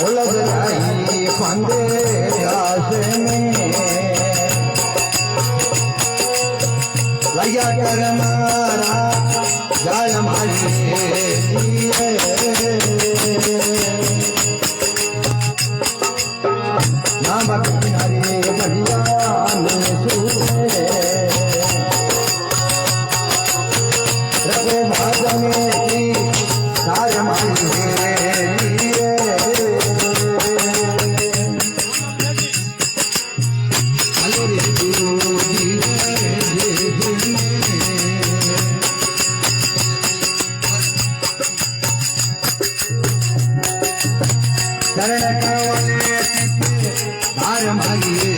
उलझ जाई फंदे आस में लगा कर मारा जाल मारी ना बकनारे बढ़िया रघु भाग में की सार मारी शरण कवले धार मागिए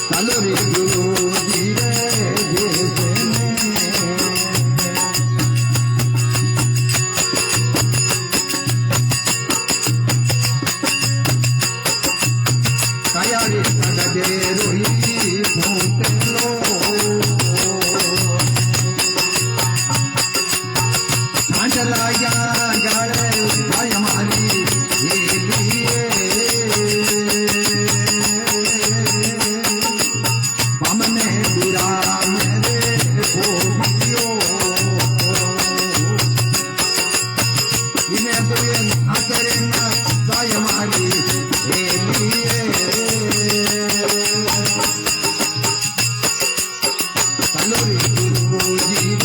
चलो रे गुरु धीरे काया रे सगदे रोही फूटलो लाया गले भाई हमारी हमने विराम रे भोगियो इन्हें तो ये ना करे ना भाई हमारी चलो रे गुरु जी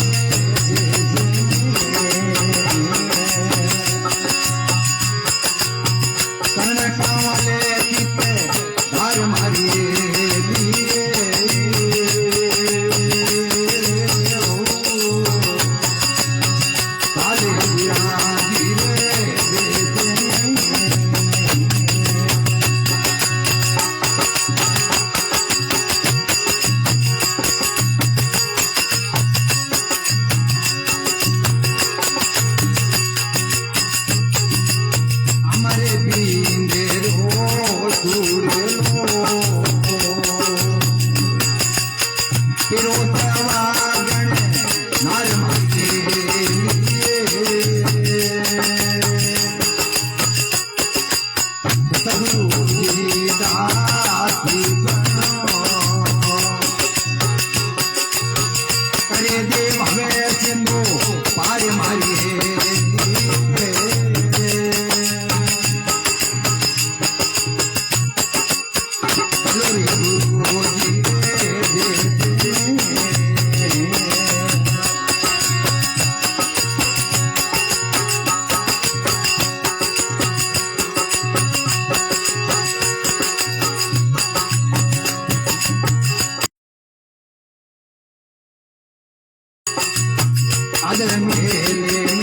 करे देव हमें सिंधु पार मारिए आदर मेले